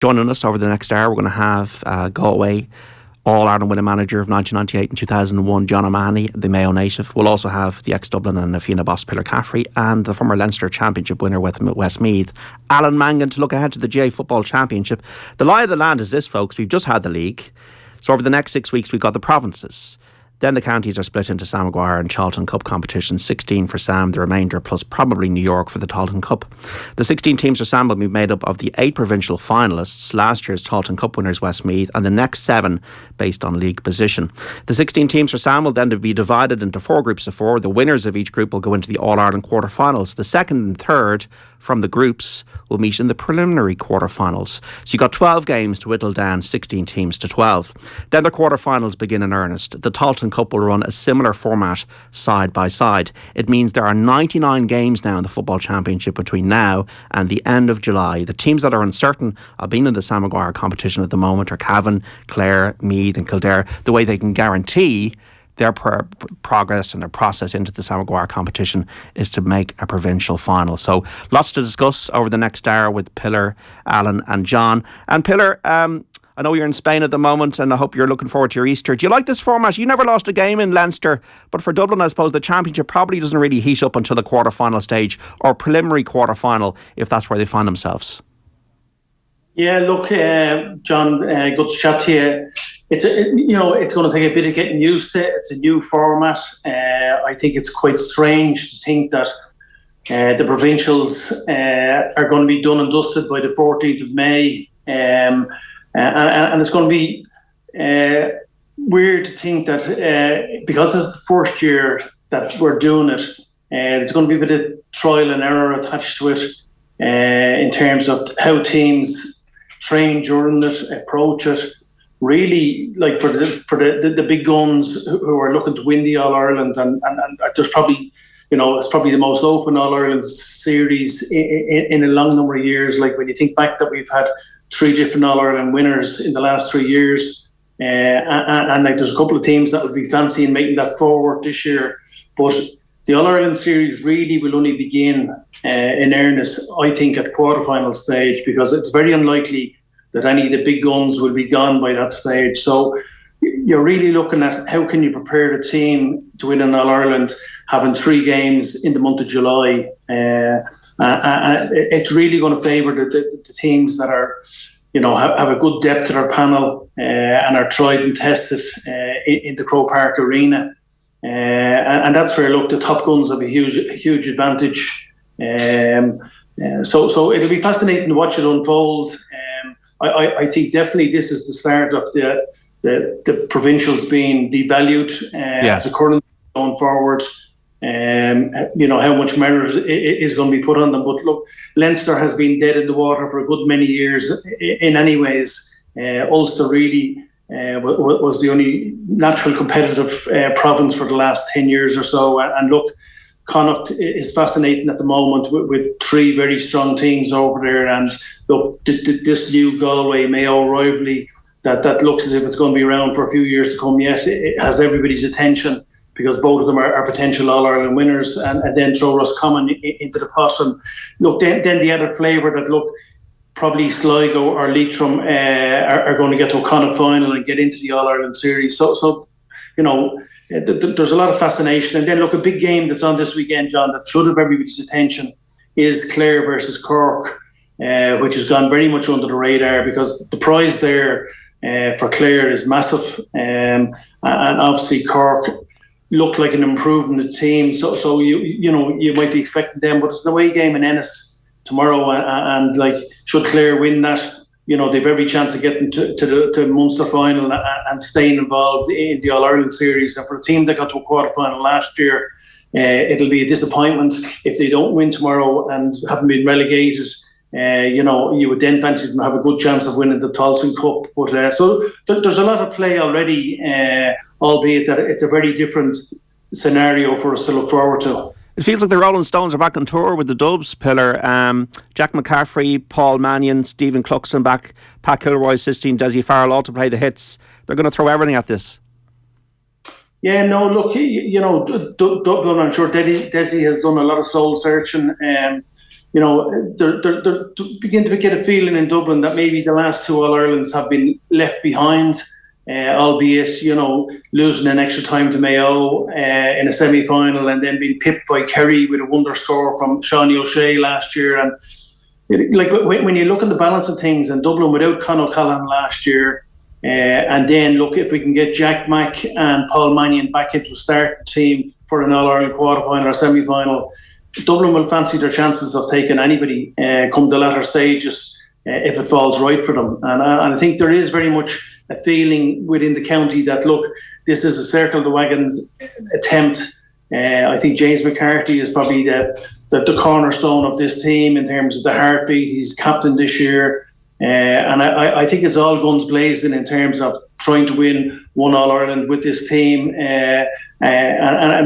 Joining us over the next hour, we're going to have Galway All-Ireland winning manager of 1998 and 2001, John O'Mahony, the Mayo native. We'll also have the ex-Dublin and Fianna boss Pillar Caffrey and the former Leinster Championship winner with Westmeath Alan Mangan to look ahead to the GA Football Championship. The lie of the land is this, folks. We've just had the league. So over the next 6 weeks, we've got the provinces. Then the counties are split into Sam Maguire and Tailteann Cup competitions, 16 for Sam, the remainder plus probably New York for the Tailteann Cup. The 16 teams for Sam will be made up of the 8 provincial finalists, last year's Tailteann Cup winners Westmeath, and the next 7 based on league position. The 16 teams for Sam will then be divided into 4 groups of 4. The winners of each group will go into the All-Ireland quarter-finals. The second and third from the groups will meet in the preliminary quarter-finals. So you've got 12 games to whittle down 16 teams to 12. Then the quarter-finals begin in earnest. The Tailteann Cup will run a similar format side by side. It means there are 99 games now in the Football Championship between now and the end of July. The teams that are uncertain of being in the Sam Maguire competition at the moment are Cavan, Clare, Meath and Kildare. The way they can guarantee their progress and their process into the Sam Maguire competition is to make a provincial final. So lots to discuss over the next hour with Pillar, Alan and John. And Pillar, I know you're in Spain at the moment and I hope you're looking forward to your Easter. Do you like this format? You never lost a game in Leinster, but for Dublin I suppose the Championship probably doesn't really heat up until the quarter-final stage or preliminary quarter-final if that's where they find themselves. Yeah, look, John, good to chat to you. It's going to take a bit of getting used to. It's a new format. I think it's quite strange to think that the provincials are going to be done and dusted by the 14th of May. And it's going to be weird to think that because it's the first year that we're doing it, there's going to be a bit of trial and error attached to it in terms of how teams train during it, approach it. Really, like for the big guns who are looking to win the All Ireland, and there's probably, it's probably the most open All Ireland series in a long number of years. Like when you think back that we've had 3 different All Ireland winners in the last 3 years, and like there's a couple of teams that would be fancying making that forward this year. But the All Ireland series really will only begin in earnest, I think, at quarterfinal stage, because it's very unlikely that any of the big guns will be gone by that stage. So you're really looking at how can you prepare the team to win an All-Ireland, having 3 games in the month of July. It's really going to favour the teams that are, have a good depth to their panel and are tried and tested in the Croke Park arena. And that's where, look, the top guns have a huge advantage. So it'll be fascinating to watch it unfold. I think definitely this is the start of the provincials being devalued as a current going forward. How much merit is going to be put on them. But look, Leinster has been dead in the water for a good many years in any ways. Ulster really was the only natural competitive province for the last 10 years or so. And look, Connacht is fascinating at the moment with 3 very strong teams over there, and look, this new Galway Mayo rivalry that looks as if it's going to be around for a few years to come yet. It has everybody's attention because both of them are potential All-Ireland winners, and then throw Roscommon into the pot. And look, then the added flavour that, look, probably Sligo or Leitrim are going to get to a Connacht final and get into the All-Ireland series. So there's a lot of fascination. And then, look, a big game that's on this weekend, John, that should have everybody's attention is Clare versus Cork, which has gone very much under the radar because the prize there for Clare is massive. And obviously Cork look like an improvement team. So you might be expecting them, but it's an away game in Ennis tomorrow. And like, should Clare win that, they've every chance of getting to the Munster final and staying involved in the All-Ireland series. And for a team that got to a quarter-final last year, it'll be a disappointment if they don't win tomorrow and haven't been relegated. You would then fancy them have a good chance of winning the Tailteann Cup. But so there's a lot of play already, albeit that it's a very different scenario for us to look forward to. It feels like the Rolling Stones are back on tour with the Dubs, Pillar. Jack McCaffrey, Paul Mannion, Stephen Cluxton back, Pat Kilroy, Sistine, Desi Farrell all to play the hits. They're going to throw everything at this. Yeah, no, look, Dublin, I'm sure Desi has done a lot of soul searching. they're begin to get a feeling in Dublin that maybe the last two All-Irelands have been left behind, albeit, losing an extra time to Mayo in a semi-final and then being pipped by Kerry with a wonder score from Sean O'Shea last year. And when you look at the balance of things in Dublin without Con O'Callaghan last year, and then look if we can get Jack Mack and Paul Mannion back into a starting team for an All-Ireland quarter-final or semi-final, Dublin will fancy their chances of taking anybody come the latter stages if it falls right for them. And I think there is very much a feeling within the county that, look, this is a circle the wagons attempt. I think James McCarthy is probably the cornerstone of this team in terms of the heartbeat. He's captain this year. And I think it's all guns blazing in terms of trying to win one All-Ireland with this team. I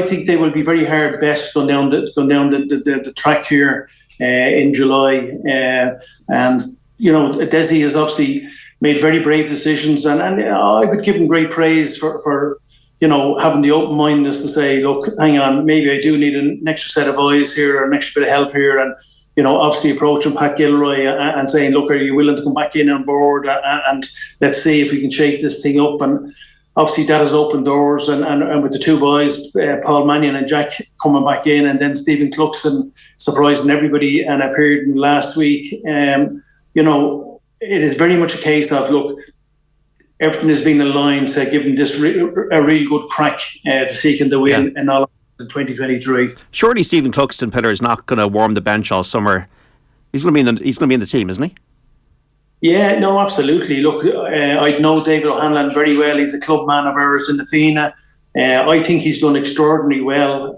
think they will be very hard best going down the track here in July. Desi has obviously made very brave decisions, and I would give him great praise for having the open-mindedness to say, look, hang on, maybe I do need an extra set of eyes here or an extra bit of help here, and obviously approaching Pat Gilroy and saying, look, are you willing to come back in on board and let's see if we can shake this thing up. And obviously that has opened doors, and with the two boys, Paul Mannion and Jack coming back in, and then Stephen Cluxton surprising everybody and appeared last week. It is very much a case of, look, everything is being aligned to give them this a really good crack to seeking the win in all in 2023. Surely Stephen Cluxton, Pillar, is not going to warm the bench all summer. He's going to be in the team, isn't he? Yeah, no, absolutely. Look, I know David O'Hanlon very well. He's a club man of ours in the FINA. I think he's done extraordinarily well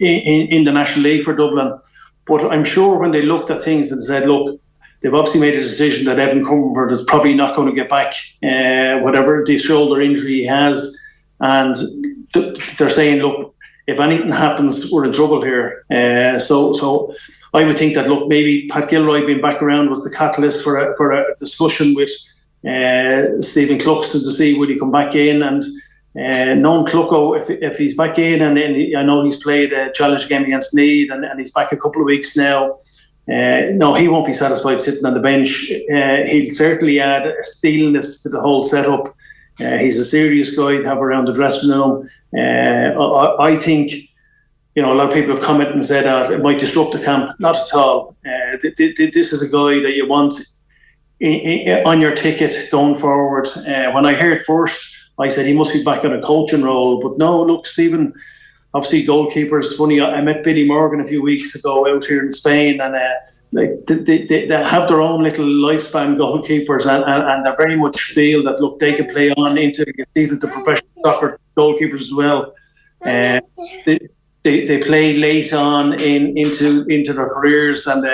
in the National League for Dublin. But I'm sure when they looked at things and said, look, they've obviously made a decision that Evan Cumberford is probably not going to get back, whatever the shoulder injury he has. And they're saying, look, if anything happens, we're in trouble here. So I would think that, look, maybe Pat Gilroy being back around was the catalyst for a discussion with Stephen Cluxton to see would he come back in. And knowing Clucko, if he's back in, and I know he's played a challenge game against Meath, and he's back a couple of weeks now. No, he won't be satisfied sitting on the bench. He'll certainly add a steeliness to the whole setup. He's a serious guy to have around the dressing room. I think, a lot of people have commented and said that it might disrupt the camp. Not at all. This is a guy that you want on your ticket going forward. When I heard first, I said he must be back on a coaching role. But no, look, Stephen, obviously goalkeepers. Funny, I met Billy Morgan a few weeks ago out here in Spain, and they have their own little lifespan goalkeepers, and they very much feel that, look, they can play on into the professional soccer goalkeepers as well. They play late on into their careers, and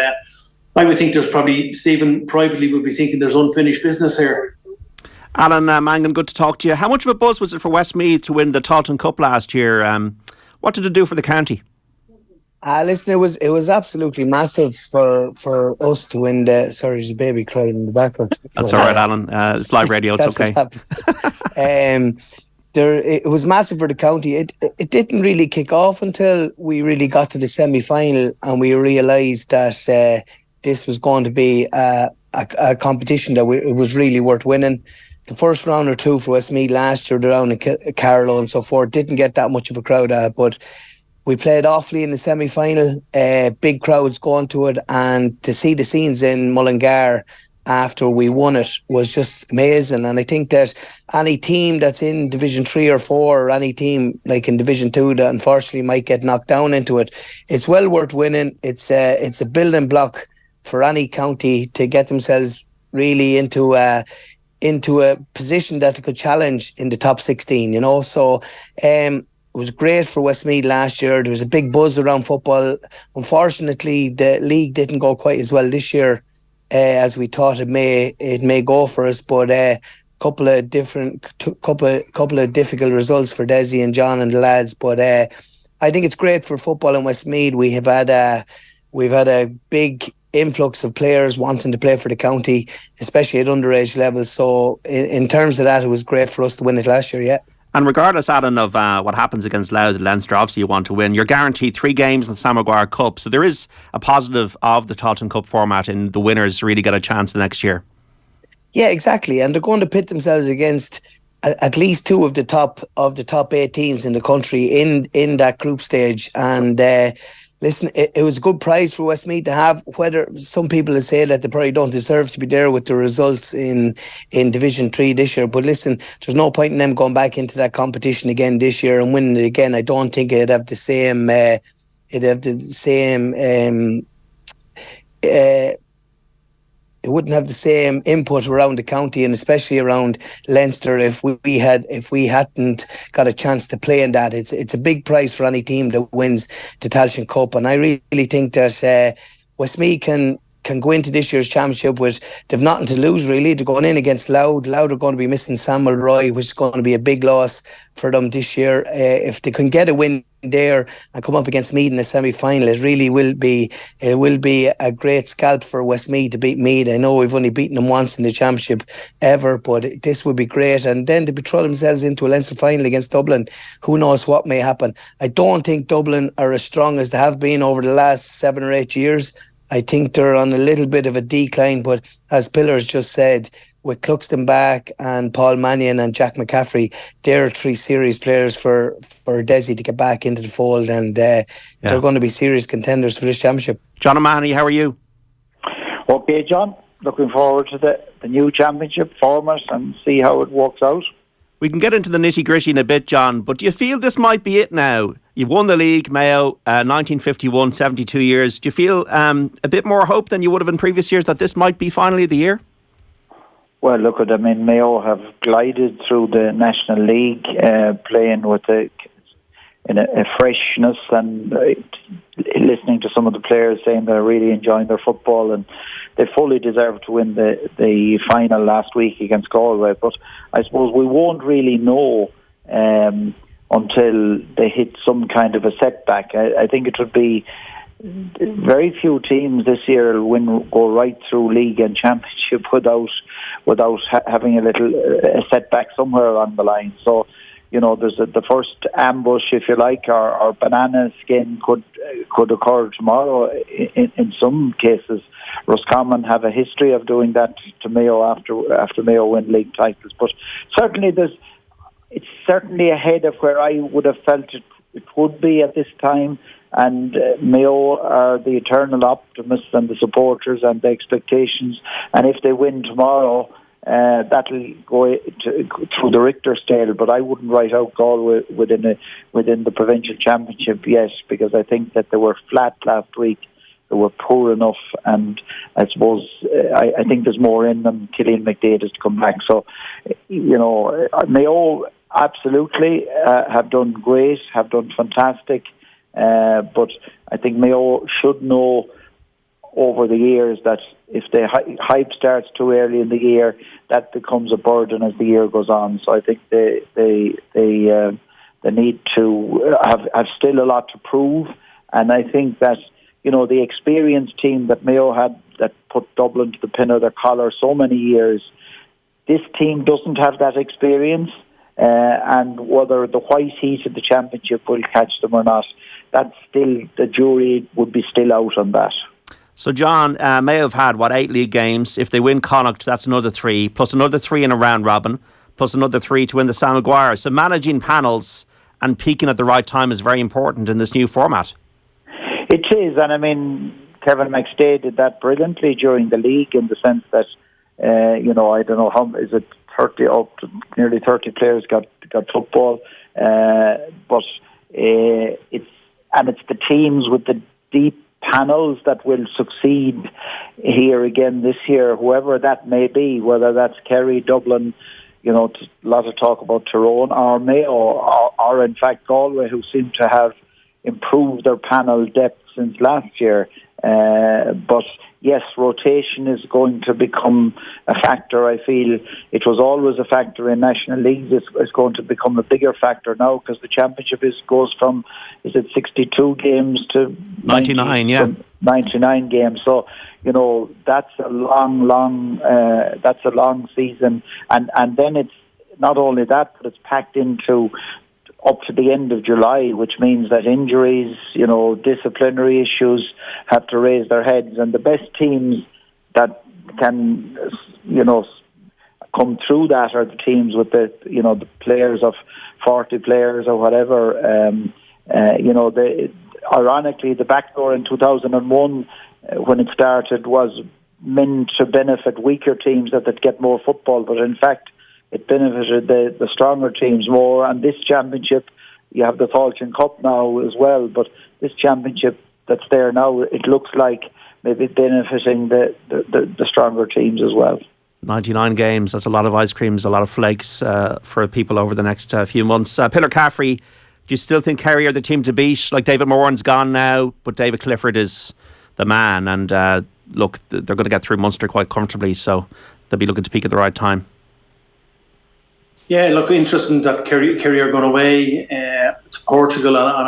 I would think there's probably, Stephen privately would be thinking there's unfinished business here. Alan Mangan, good to talk to you. How much of a buzz was it for Westmeath to win the Tailteann Cup last year? What did it do for the county? Listen, it was absolutely massive for us to win the. Sorry, there's a baby crying in the background. That's all right, Alan. It's live radio. It's okay. It was massive for the county. It didn't really kick off until we really got to the semi-final, and we realised that this was going to be a competition that it was really worth winning. The first round or two for Westmeath last year, the round in Carlow and so forth, didn't get that much of a crowd but we played awfully in the semi-final, big crowds going to it, and to see the scenes in Mullingar after we won it was just amazing. And I think that any team that's in Division 3 or 4, or any team like in Division 2 that unfortunately might get knocked down into it, it's well worth winning. It's a building block for any county to get themselves really into a position that they could challenge in the top 16, So it was great for Westmeath last year. There was a big buzz around football. Unfortunately, the league didn't go quite as well this year as we thought it may go for us. But couple of difficult results for Desi and John and the lads. But I think it's great for football in Westmeath. We've had a big influx of players wanting to play for the county, especially at underage levels. So in terms of that, it was great for us to win it last year, yeah. And regardless, Alan, of what happens against Louth and Leinster, obviously you want to win. You're guaranteed 3 games in the Sam Maguire Cup. So there is a positive of the Tailteann Cup format in the winners really get a chance the next year. Yeah, exactly. And they're going to pit themselves against at least 2 of the top 8 teams in the country in that group stage. And listen, it was a good prize for Westmeath to have. Whether some people have said that they probably don't deserve to be there with the results in Division 3 this year, but listen, there's no point in them going back into that competition again this year and winning it again. I don't think it'd have the same. It wouldn't have the same input around the county, and especially around Leinster if we hadn't got a chance to play in that. It's a big prize for any team that wins the Tailteann Cup, and I really think that Westmeath can go into this year's championship with, they've nothing to lose really. They're going in against Louth. Louth are going to be missing Samuel Roy, which is going to be a big loss for them this year. If they can get a win there and come up against Meath in the semi-final, it will be a great scalp for Westmeath to beat Meath. I know we've only beaten them once in the championship ever, but this would be great. And then to throw themselves into a Leinster final against Dublin, who knows what may happen. I don't think Dublin are as strong as they have been over the last 7 or 8 years. I think they're on a little bit of a decline, but as Pillars just said, with Cluxton back and Paul Mannion and Jack McCaffrey, they're 3 serious players for Desi to get back into the fold, and they're going to be serious contenders for this championship. John O'Mahony, how are you? Okay, John. Looking forward to the new championship format and see how it works out. We can get into the nitty-gritty in a bit, John, but do you feel this might be it now? You've won the league, Mayo, 1951, 72 years. Do you feel a bit more hope than you would have in previous years that this might be finally the year? Well, look at them. Mayo have glided through the National League, playing with a freshness, and listening to some of the players saying they're really enjoying their football, and they fully deserve to win the final last week against Galway. But I suppose we won't really know until they hit some kind of a setback. I think it would be very few teams this year go right through league and championship without having a setback somewhere along the line. So, there's the first ambush, if you like, or banana skin could occur tomorrow. In some cases, Roscommon have a history of doing that to Mayo after Mayo win league titles. But certainly it's certainly ahead of where I would have felt it would be at this time. And Mayo are the eternal optimists and the supporters and the expectations. And if they win tomorrow, that'll go through the Richter scale. But I wouldn't write out Galway within the provincial championship yet, because I think that they were flat last week. They were poor enough, and I suppose I think there's more in them. Killian McDaid to come back. So, Mayo absolutely have done great, have done fantastic. But I think Mayo should know over the years that if the hype starts too early in the year, that becomes a burden as the year goes on. So I think they need to have still a lot to prove, and I think that the experienced team that Mayo had that put Dublin to the pin of their collar so many years, this team doesn't have that experience, and whether the white heat of the championship will catch them or not, that's still, the jury would be still out on that. So, John, Mayo have had, 8 league games. If they win Connacht, that's another 3, plus another 3 in a round robin, plus another 3 to win the Sam Maguire. So managing panels and peaking at the right time is very important in this new format. It is, and Kevin McStay did that brilliantly during the league, in the sense that, I don't know how, is it 30 up to nearly 30 players got football, but it's the teams with the deep panels that will succeed here again this year, whoever that may be, whether that's Kerry, Dublin, a lot of talk about Tyrone, or Mayo, or in fact Galway, who seem to have improved their panel depth since last year. But yes, rotation is going to become a factor. I feel it was always a factor in national leagues. It's going to become a bigger factor now, because the championship goes from 62 games to 99, 99 games. So that's a long season, and then it's not only that, but it's packed into up to the end of July, which means that injuries, disciplinary issues have to raise their heads, and the best teams that can, come through that are the teams with the players of 40 players or whatever. Ironically, the backdoor in 2001, when it started, was meant to benefit weaker teams that they'd get more football, but in fact it benefited the stronger teams more. And this championship, you have the Tailteann Cup now as well, but this championship that's there now, it looks like maybe benefiting the stronger teams as well. 99 games, that's a lot of ice creams, a lot of flakes for people over the next few months. Pillar Caffrey, do you still think Kerry are the team to beat? Like, David Moran's gone now, but David Clifford is the man, and look, they're going to get through Munster quite comfortably, so they'll be looking to peak at the right time. Yeah, look, interesting that Kerry are going away to Portugal on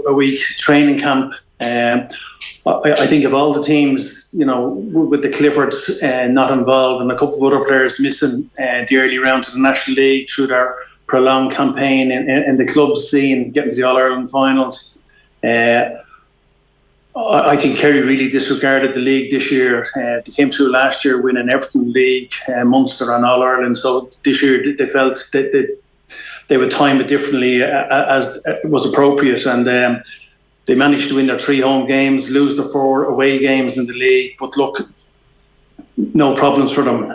a week training camp. I think of all the teams, with the Cliffords not involved and a couple of other players missing the early round to the National League through their prolonged campaign in the club scene, getting to the All-Ireland finals. I think Kerry really disregarded the league this year. They came through last year winning everything league, Munster and All-Ireland. So this year they felt that they would time it differently as was appropriate. And they managed to win their 3 home games, lose the 4 away games in the league. But look, no problems for them.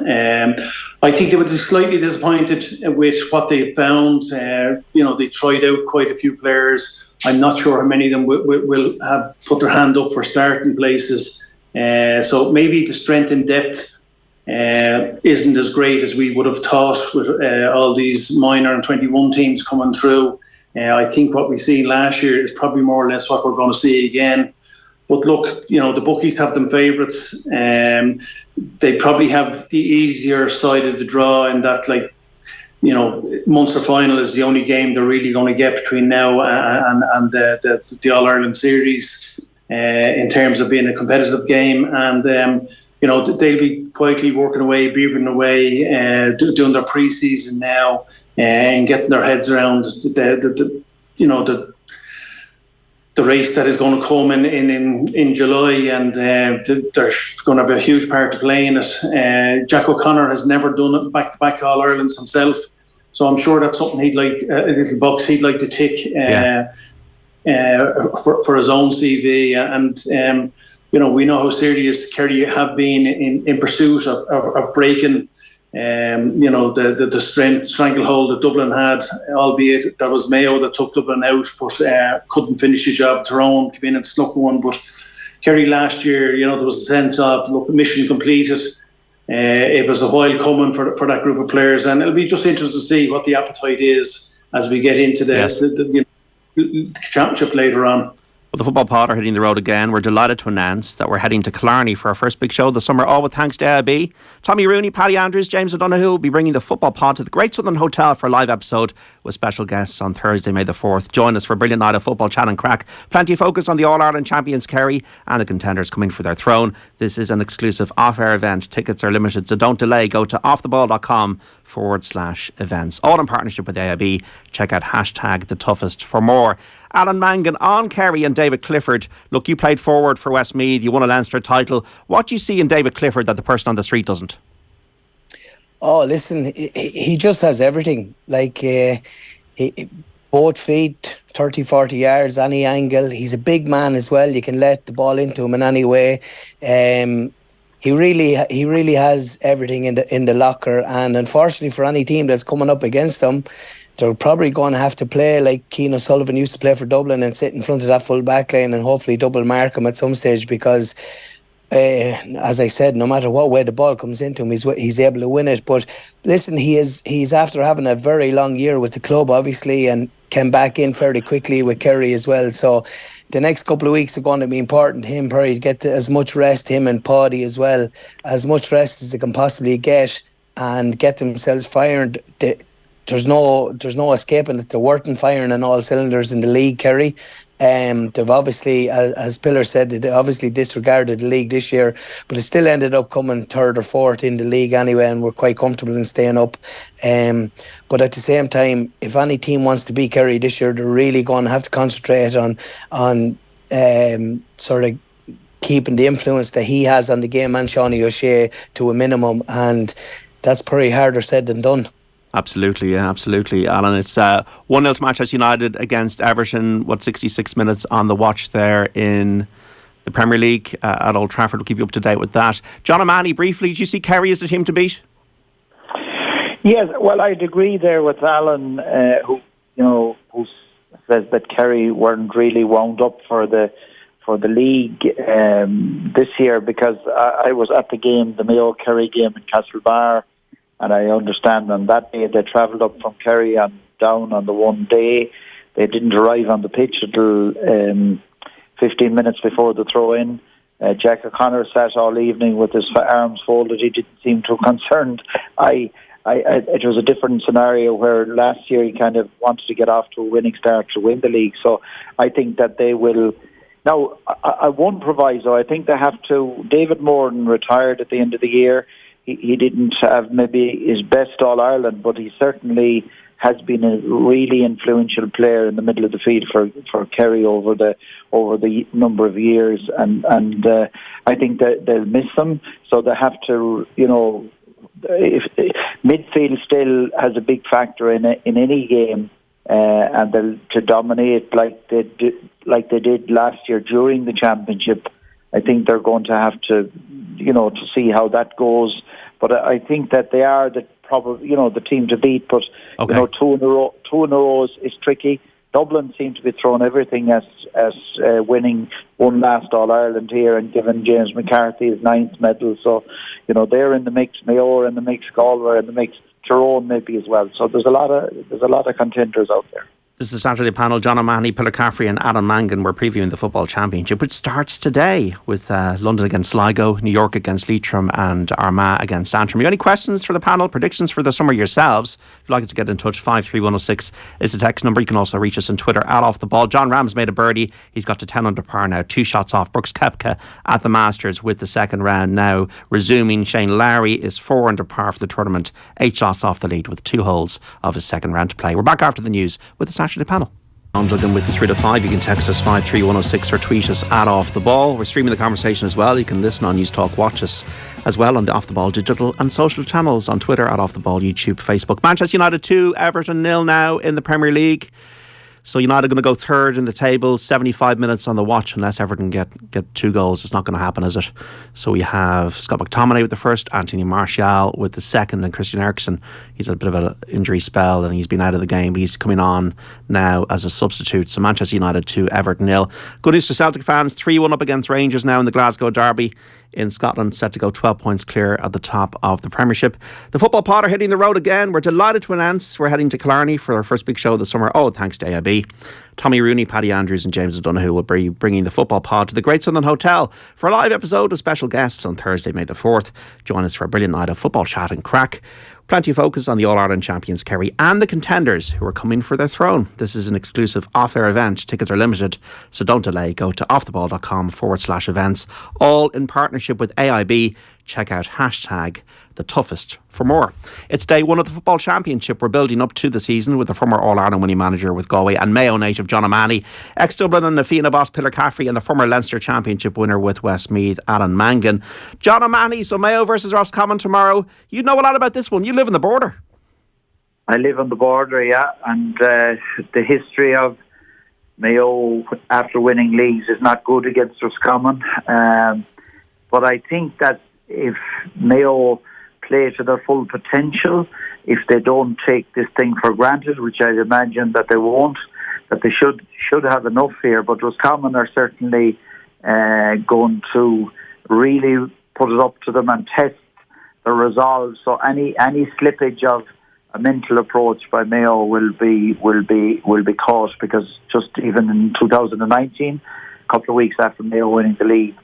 I think they were slightly disappointed with what they found. They tried out quite a few players. I'm not sure how many of them will have put their hand up for starting places. So maybe the strength and depth isn't as great as we would have thought with all these minor and 21 teams coming through. I think what we seen last year is probably more or less what we're going to see again. But look, the bookies have them favourites. They probably have the easier side of the draw in that, Munster final is the only game they're really going to get between now and the All-Ireland series in terms of being a competitive game. And, they'll be quietly working away, beavering away, doing their pre-season now and getting their heads around the race that is going to come in July, and they're going to have a huge part to play in it. Jack O'Connor has never done it back-to-back All-Irelands himself, so I'm sure that's something he'd like, a little box he'd like to tick for his own CV. And we know how serious Kerry have been in pursuit of breaking the stranglehold that Dublin had, albeit that was Mayo that took Dublin out, but couldn't finish the job. Tyrone came in and snuck one. But Kerry last year, there was a sense of, look, mission completed. It was a while coming for that group of players, and it'll be just interesting to see what the appetite is as we get into the championship later on. Well, the Football Pod are hitting the road again. We're delighted to announce that we're heading to Killarney for our first big show of the summer, all with thanks to AIB. Tommy Rooney, Paddy Andrews, James O'Donoghue will be bringing the Football Pod to the Great Southern Hotel for a live episode with special guests on Thursday, May the 4th. Join us for a brilliant night of football chat and crack. Plenty of focus on the All-Ireland champions Kerry and the contenders coming for their throne. This is an exclusive off-air event. Tickets are limited, so don't delay. Go to offtheball.com/events. All in partnership with AIB. Check out #TheToughest for more. Alan Mangan on Kerry and David Clifford. Look, you played forward for Westmeath. You won a Leinster title. What do you see in David Clifford that the person on the street doesn't? Oh, listen, he just has everything. Both feet, 30, 40 yards, any angle. He's a big man as well. You can let the ball into him in any way. He really has everything in the locker. And unfortunately for any team that's coming up against him, they're probably going to have to play like Keane O'Sullivan used to play for Dublin and sit in front of that full back line and hopefully double mark him at some stage, because as I said, no matter what way the ball comes into him, he's able to win it. But listen, he's after having a very long year with the club, obviously, and came back in fairly quickly with Kerry as well. So the next couple of weeks are going to be important to him, probably to get as much rest, him and Paddy as well, as much rest as they can possibly get, and get themselves fired there's no escaping it. They're working, firing on all cylinders in the league, Kerry. They've obviously, as Pillar said, they obviously disregarded the league this year, but it still ended up coming third or fourth in the league anyway, and we're quite comfortable in staying up. But at the same time, if any team wants to beat Kerry this year, they're really going to have to concentrate on sort of keeping the influence that he has on the game and Seanie O'Shea to a minimum, and that's pretty harder said than done. Absolutely, yeah, absolutely, Alan. It's 1-0 to Manchester United against Everton. 66 minutes on the watch there in the Premier League at Old Trafford. We'll keep you up to date with that. John O'Mahony, briefly, do you see Kerry as the team to beat? Yes, well, I'd agree there with Alan, who says that Kerry weren't really wound up for the league this year, because I was at the game, the Mayo Kerry game in Castlebar. And I understand on that day they travelled up from Kerry and down on the one day. They didn't arrive on the pitch until 15 minutes before the throw-in. Jack O'Connor sat all evening with his arms folded. He didn't seem too concerned. It was a different scenario where last year he kind of wanted to get off to a winning start to win the league. So I think that they will... Now, I won't proviso. I think they have to... David Moran retired at the end of the year. He didn't have maybe his best All-Ireland, but he certainly has been a really influential player in the middle of the field for Kerry over the number of years, and I think that they'll miss him. So they have to, if midfield still has a big factor in any game, and to dominate like they did last year during the championship. I think they're going to have to, to see how that goes. But I think that they are the team to beat. But okay. Two in a row is tricky. Dublin seem to be throwing everything as winning one last All Ireland here and giving James McCarthy his 9th medal. So they're in the mix. Mayo are in the mix. Galway are in the mix. Tyrone maybe as well. So there's a lot of contenders out there. This is the Saturday panel. John O'Mahony, Pillar Caffrey and Alan Mangan. We're previewing the Football Championship, which starts today with London against Sligo, New York against Leitrim and Armagh against Antrim. You got any questions for the panel, predictions for the summer yourselves? If you'd like to get in touch, 53106 is the text number. You can also reach us on Twitter at Off The Ball. John Ram's made a birdie. He's got to 10 under par now, 2 shots off Brooks Koepka at the Masters with the second round now resuming. Shane Lowry is 4 under par for the tournament, 8 shots off the lead with 2 holes of his second round to play. We're back after the news with the Saturday panel. I'm Duggan with you 3 to 5. You can text us 53106 or tweet us at Off The Ball. We're streaming the conversation as well. You can listen on News Talk, watch us as well on the Off The Ball digital and social channels on Twitter at Off The Ball, YouTube, Facebook. Manchester United 2, Everton 0 now in the Premier League. So United are going to go third in the table, 75 minutes on the watch. Unless Everton get 2 goals, it's not going to happen, is it? So we have Scott McTominay with the first, Anthony Martial with the second, and Christian Eriksen. He's had a bit of an injury spell and he's been out of the game, but he's coming on now as a substitute. So Manchester United 2, Everton 0. Good news to Celtic fans, 3-1 up against Rangers now in the Glasgow Derby in Scotland, set to go 12 points clear at the top of the Premiership. The Football Pod are hitting the road again. We're delighted to announce we're heading to Killarney for our first big show of the summer. Oh, thanks to AIB. Tommy Rooney, Paddy Andrews and James O'Donoghue will be bringing the Football Pod to the Great Southern Hotel for a live episode with special guests on Thursday, May the 4th. Join us for a brilliant night of football chat and crack. Plenty of focus on the All-Ireland champions Kerry and the contenders who are coming for their throne. This is an exclusive off-air event. Tickets are limited, so don't delay. Go to offtheball.com/events. All in partnership with AIB. Check out #TheToughest for more. It's day 1 of the Football Championship. We're building up to the season with the former All-Ireland winning manager with Galway and Mayo native John O'Mahony, ex-Dublin and Fianna boss Pillar Caffrey, and the former Leinster Championship winner with Westmeath Alan Mangan. John O'Mahony, so Mayo versus Roscommon tomorrow. You know a lot about this one. You live on the border. I live on the border, yeah, and the history of Mayo after winning leagues is not good against Roscommon. But I think that if Mayo play to their full potential, if they don't take this thing for granted, which I imagine that they won't, that they should have enough here. But Roscommon are certainly going to really put it up to them and test the resolve. So any slippage of a mental approach by Mayo will be caught, because just even in 2019, a couple of weeks after Mayo winning the league,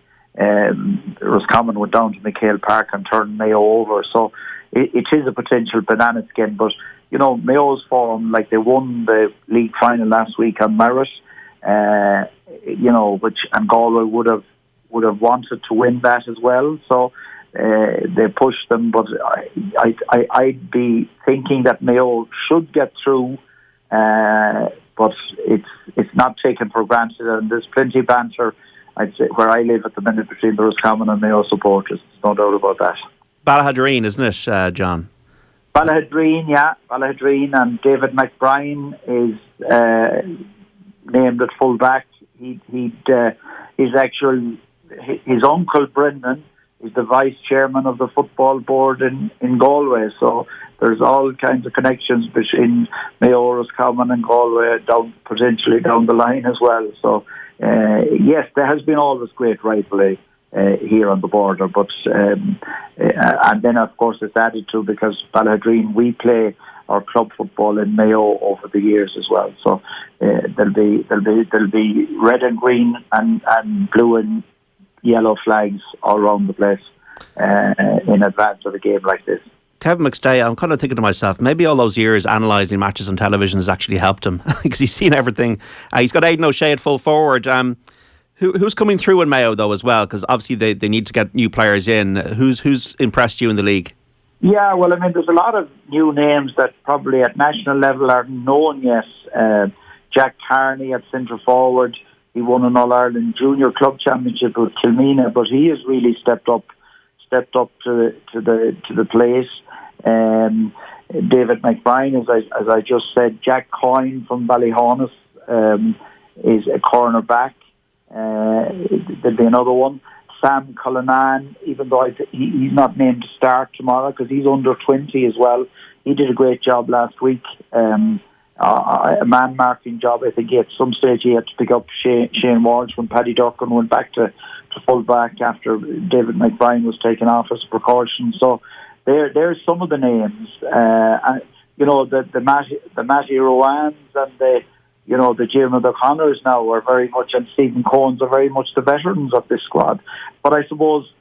Roscommon went down to McHale Park and turned Mayo over. So it is a potential banana skin, but Mayo's form, like they won the league final last week on merit, and Galway would have wanted to win that as well. So they pushed them, but I'd be thinking that Mayo should get through, but it's not taken for granted, and there's plenty of banter, I'd say, where I live at the minute between the Roscommon and Mayo supporters. There's no doubt about that. Ballahadreen, isn't it, John? Ballahadreen, and David McBrien is named at full back. His uncle Brendan is the vice chairman of the football board in Galway. So there's all kinds of connections between Mayo, Roscommon and Galway potentially down the line as well. So yes, there has been always great rivalry here on the border, but and then of course it's added to because Ballahadreen, we play our club football in Mayo over the years as well. So there'll be red and green and blue and yellow flags all around the place in advance of a game like this. Kevin McStay, I'm kind of thinking to myself, maybe all those years analysing matches on television has actually helped him because he's seen everything. He's got Aidan O'Shea at full forward. Who's coming through in Mayo though as well? Because obviously they need to get new players in. Who's impressed you in the league? Yeah, well, I mean, there's a lot of new names that probably at national level aren't known yet. Jack Carney at centre forward. He won an All-Ireland Junior Club Championship with Kilmina, but he has really stepped up to the place. David McBrien, as I just said. Jack Coyne from Ballyhonus is a cornerback. There'll be another one. Sam Cullinan, even though he's not named to start tomorrow because he's under 20 as well. He did a great job last week. A man-marking job. I think at some stage he had to pick up Shane Walsh when Paddy Duggan went back to full back after David McBrien was taken off as a precaution. So there's some of the names. The Matty Rowans and the Jim O'Connors now are very much, and Stephen Cohen's are very much the veterans of this squad. But I suppose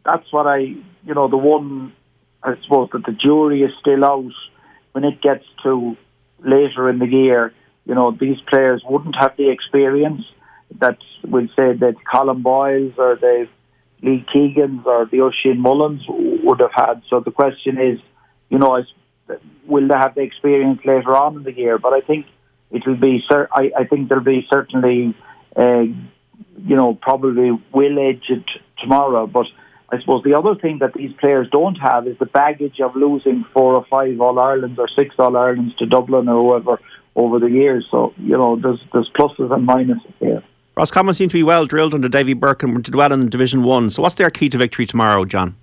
that's what the one, I suppose that the jury is still out when it gets to later in the year. These players wouldn't have the experience that we'll say that Colin Boyles or the Lee Keegans or the Oisin Mullins would have had. So the question is, will they have the experience later on in the year? But I think it will be. I think there'll be certainly, probably will edge it tomorrow. But I suppose the other thing that these players don't have is the baggage of losing 4 or 5 All-Irelands or 6 All-Irelands to Dublin or whoever over the years. So there's pluses and minuses here. Roscommon seem to be well drilled under Davy Burke and did well in Division 1. So what's their key to victory tomorrow, John?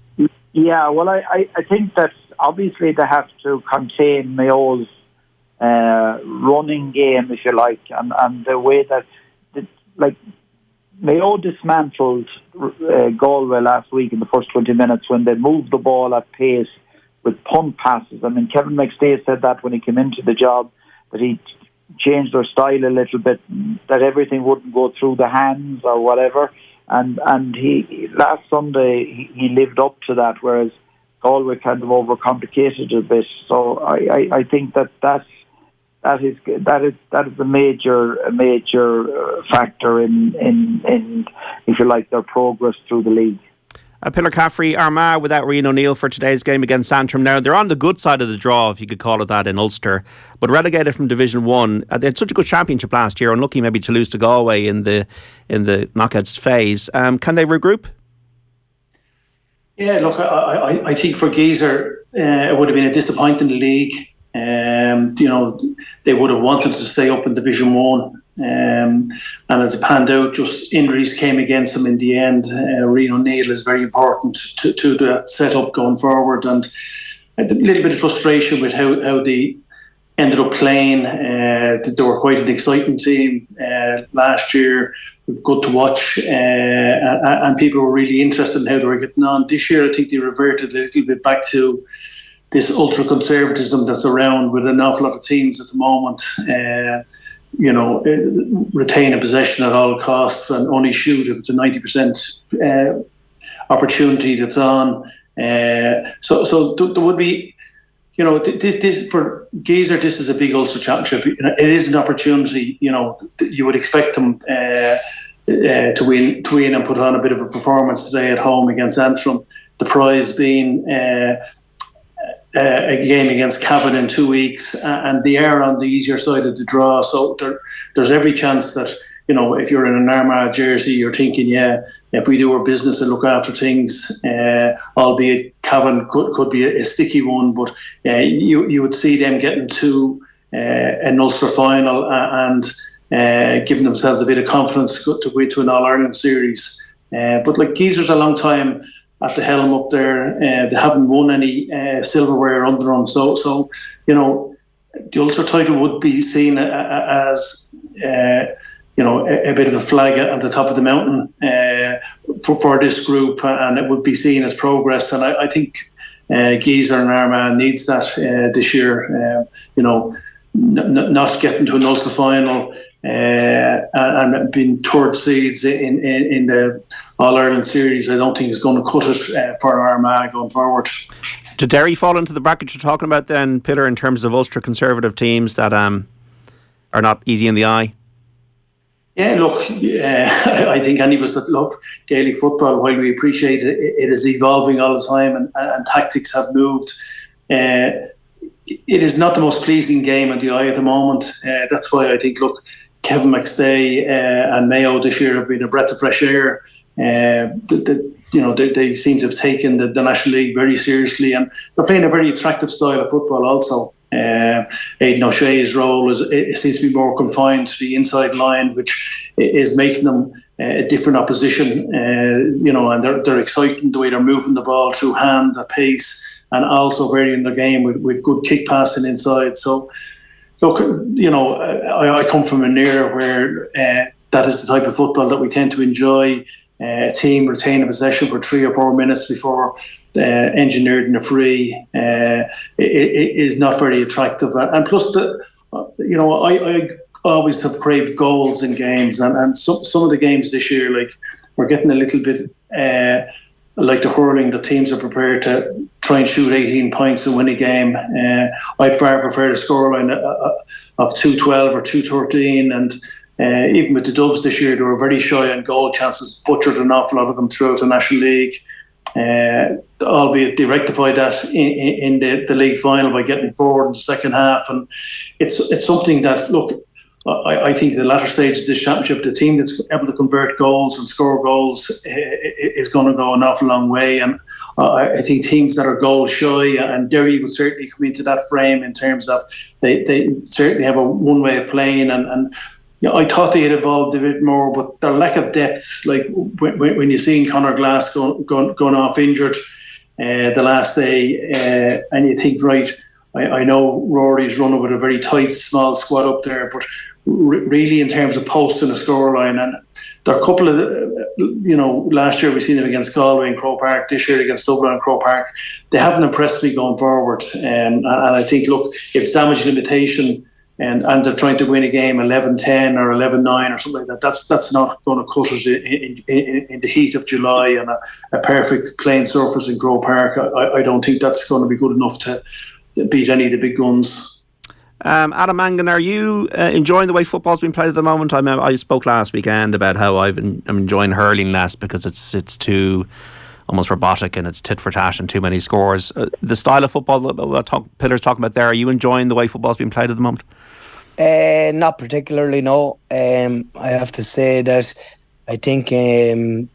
Yeah, well, I think that obviously they have to contain Mayo's running game, if you like, and the way that, Mayo dismantled Galway last week in the first 20 minutes when they moved the ball at pace with punt passes. I mean, Kevin McStay said that when he came into the job, that he changed their style a little bit, that everything wouldn't go through the hands or whatever. And he last Sunday he lived up to that, whereas Galway kind of overcomplicated it a bit. So I think that is a major factor in if you like their progress through the league. Pillar Caffrey, Armagh without Rian O'Neill for today's game against Antrim. Now they're on the good side of the draw, if you could call it that, in Ulster, but relegated from Division 1. They had such a good championship last year, unlucky maybe to lose to Galway in the knockouts phase. Can they regroup? Yeah, look, I think for Geezer it would have been a disappointing league. They would have wanted to stay up in Division 1. And as it panned out, just injuries came against them in the end. Rian O'Neill is very important to the setup going forward, and a little bit of frustration with how they ended up playing. They were quite an exciting team last year. Good to watch, and people were really interested in how they were getting on. This year, I think they reverted a little bit back to this ultra-conservatism that's around with an awful lot of teams at the moment. Retain a possession at all costs and only shoot if it's a 90% opportunity that's on. So there would be, this for Geezer, this is a big Ulster Championship. It is an opportunity. You would expect them to win and put on a bit of a performance today at home against Antrim. The prize being a game against Cavan in 2 weeks, and they are on the easier side of the draw. So there's every chance that, if you're in an Armagh jersey, you're thinking, if we do our business and look after things, albeit Cavan could be a sticky one, but you would see them getting to an Ulster final and giving themselves a bit of confidence to go into an All-Ireland series. But like Geezer's a long time at the helm up there. They haven't won any silverware under them. So the Ulster title would be seen as a bit of a flag at the top of the mountain for this group, and it would be seen as progress. And I think Geezer and Armagh needs that this year. Not getting to an Ulster final and being third seeds in the All-Ireland series, I don't think is going to cut it for Armagh going forward. Did Derry fall into the bracket you're talking about then, Peter, in terms of Ulster conservative teams that are not easy in the eye? Yeah, look, I think any of us that love Gaelic football, while we appreciate it, it is evolving all the time and tactics have moved. It is not the most pleasing game in the eye at the moment. That's why I think, look, Kevin McStay and Mayo this year have been a breath of fresh air. They seem to have taken the National League very seriously, and they're playing a very attractive style of football also. Aidan O'Shea's role seems to be more confined to the inside line, which is making them a different opposition. And they're exciting the way they're moving the ball through hand, the pace, and also varying the game with good kick passing inside. So, look, I come from an era where that is the type of football that we tend to enjoy. A team retaining possession for 3 or 4 minutes before engineered in a free it is not very attractive. And plus, I always have craved goals in games, and some of the games this year, like, we're getting a little bit like the hurling. The teams are prepared to try and shoot 18 points and win a game. I'd far prefer the scoreline of 2-12 or 2-13, and even with the Dubs this year, they were very shy on goal chances, butchered an awful lot of them throughout the National League. Albeit they rectified that in the league final by getting forward in the second half, and it's something that, look, I think the latter stage of this championship, the team that's able to convert goals and score goals is going to go an awful long way. And I think teams that are goal shy, and Derry will certainly come into that frame in terms of they certainly have a one way of playing, and I thought they had evolved a bit more, but their lack of depth, like when you're seeing Conor Glass going off injured the last day, and you think, right, I know Rory's running with a very tight, small squad up there, but really in terms of posting a scoreline, and there are a couple of, last year we seen them against Galway and Croke Park, this year against Dublin and Croke Park. They haven't impressed me going forward, and I think, look, if it's damage limitation, and they're trying to win a game 11-10 or 11-9 or something like that, that's not going to cut it in the heat of July and a perfect playing surface in Croke Park. I don't think that's going to be good enough to beat any of the big guns. Alan Mangan, are you enjoying the way football's been played at the moment? I spoke last weekend about how I'm enjoying hurling less because it's too almost robotic and it's tit for tat and too many scores. The style of football that Pillar's talking about there, are you enjoying the way football's been played at the moment? Not particularly, no. I have to say that I think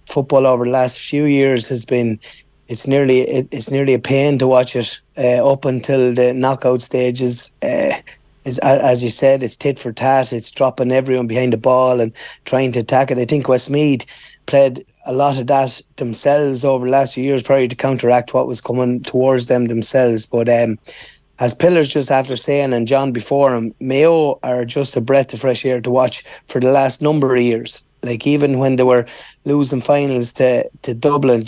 football over the last few years has been, it's nearly a pain to watch it up until the knockout stages. As you said, it's tit for tat. It's dropping everyone behind the ball and trying to attack it. I think Westmeath played a lot of that themselves over the last few years, probably to counteract what was coming towards them themselves. But as Pillars just after saying, and John before him, Mayo are just a breath of fresh air to watch for the last number of years. Like, even when they were losing finals to Dublin,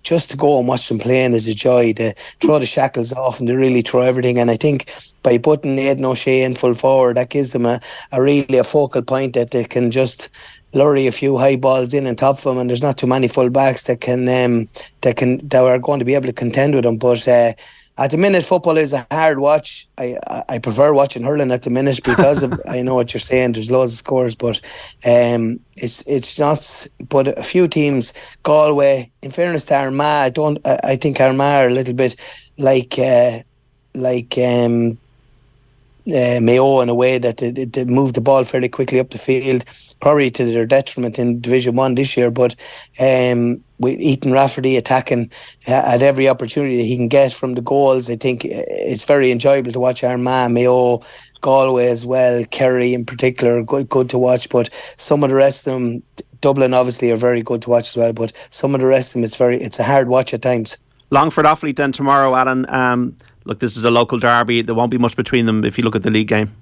just to go and watch them playing is a joy. They throw the shackles off and they really throw everything. And I think by putting Aidan O'Shea in full forward, that gives them a focal point that they can just lurry a few high balls in on top of them, and there's not too many full backs that are going to be able to contend with them. But At the minute, football is a hard watch. I prefer watching hurling at the minute because of, I know what you're saying. There's loads of scores, but it's not. But a few teams, Galway. In fairness to Armagh, I think Armagh are a little bit like Mayo in a way that they move the ball fairly quickly up the field, probably to their detriment in Division 1 this year. But with Ethan Rafferty attacking at every opportunity he can get from the goals, I think it's very enjoyable to watch. Armagh, Mayo, Galway as well, Kerry in particular, good to watch. But some of the rest of them, Dublin obviously are very good to watch as well. But some of the rest of them, it's a hard watch at times. Longford Offaly then tomorrow, Alan. Look, this is a local derby. There won't be much between them if you look at the league game.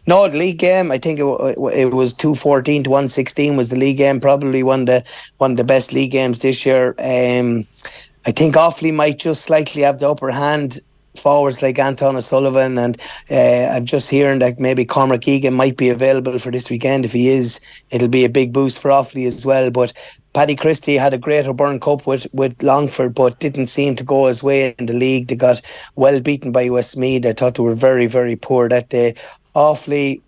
No, the league game, I think it was 2-14 to 1-16 was the league game. Probably one of the best league games this year. I think Offaly might just slightly have the upper hand. Forwards like Anton O'Sullivan, and I'm just hearing that maybe Cormac Egan might be available for this weekend. If he is, it'll be a big boost for Offaly as well. But Paddy Christie had a great O'Byrne Cup with Longford, but didn't seem to go his way in the league. They got well beaten by Westmeath. I thought they were very, very poor that day. Offaly,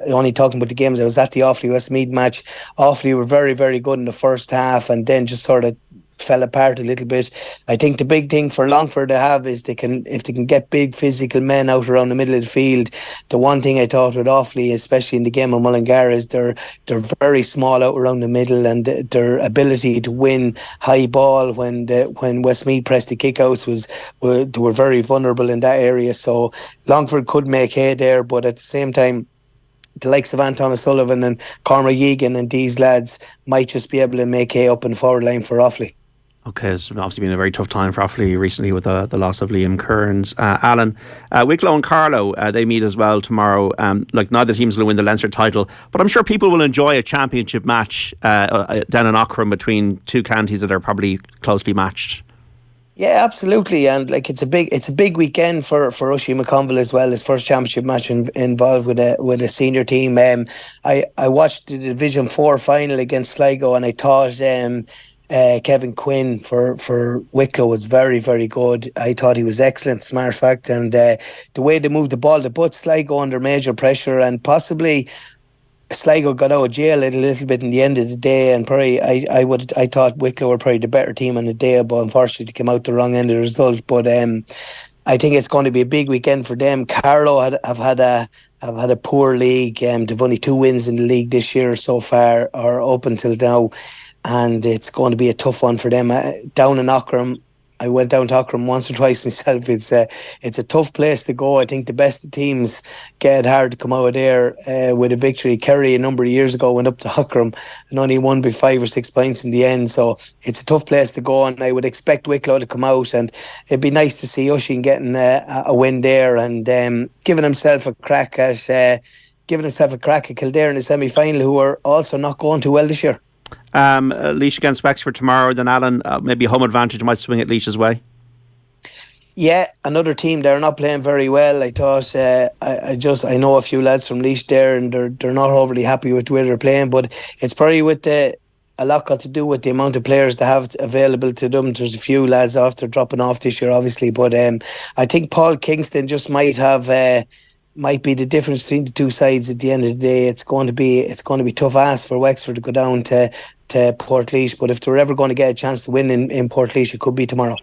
only talking about the games, I was at the Offaly-Westmeath match. Offaly were very, very good in the first half and then just sort of fell apart a little bit. I think the big thing for Longford to have is if they can get big physical men out around the middle of the field. The one thing I thought with Offaly, especially in the game of Mullingar, is they're very small out around the middle, and their ability to win high ball when Westmeath pressed the kickouts they were very vulnerable in that area. So Longford could make hay there, but at the same time, the likes of Anton O'Sullivan and Cormac Egan and these lads might just be able to make hay up in the forward line for Offaly. Okay, it's obviously been a very tough time for Offaly recently with the loss of Liam Kearns. Alan, Wicklow and Carlow, they meet as well tomorrow. Neither team's going to win the Leinster title, but I'm sure people will enjoy a championship match down in Aughrim between two counties that are probably closely matched. Yeah, absolutely, and it's a big weekend for Oisin McConville as well. His first championship match involved with a senior team. I watched the Division 4 final against Sligo, and I thought Kevin Quinn for Wicklow was very, very good. I thought he was excellent, as a matter of fact, and the way they moved the ball, they put Sligo under major pressure, and possibly Sligo got out of jail a little bit in the end of the day, and probably I thought Wicklow were probably the better team on the day, but unfortunately they came out the wrong end of the result. But I think it's going to be a big weekend for them. Carlow have had a poor league. They've only 2 wins in the league this year so far, or up until now, and it's going to be a tough one for them. Down in Aughrim, I went down to Aughrim once or twice myself. It's a tough place to go. I think the best teams get hard to come out of there with a victory. Kerry a number of years ago went up to Aughrim and only won by 5 or 6 points in the end. So it's a tough place to go, and I would expect Wicklow to come out, and it'd be nice to see Oisin getting a win there and giving himself a crack at Kildare in the semi-final, who are also not going too well this year. Laois against Wexford tomorrow, then Alan, maybe home advantage might swing at Laois's way. Yeah, another team, they're not playing very well. I thought I know a few lads from Laois there, and they're not overly happy with where they're playing, but it's probably a lot got to do with the amount of players they have available to them. There's a few lads they're dropping off this year, obviously, but I think Paul Kingston just might be the difference between the two sides at the end of the day. It's going to be tough ass for Wexford to go down to Portlaoise, but if they're ever going to get a chance to win in Portlaoise, it could be tomorrow.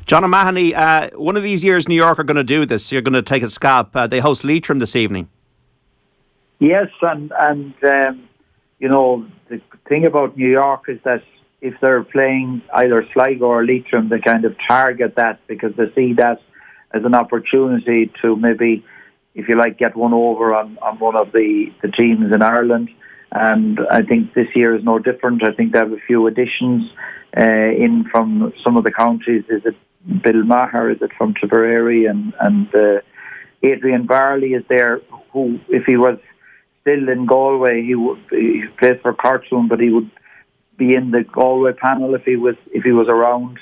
John O'Mahony, one of these years New York are going to do this. You're going to take a scalp. They host Leitrim this evening. Yes, and you know, the thing about New York is that if they're playing either Sligo or Leitrim, they kind of target that because they see that as an opportunity to maybe, if you like, get one over on one of the teams in Ireland. And I think this year is no different. I think they have a few additions in from some of the counties. Is it Bill Maher? Is it from Tipperary? And Adrian Barley is there, who, if he was still in Galway, he plays for Cartoon, but he would be in the Galway panel if he was around.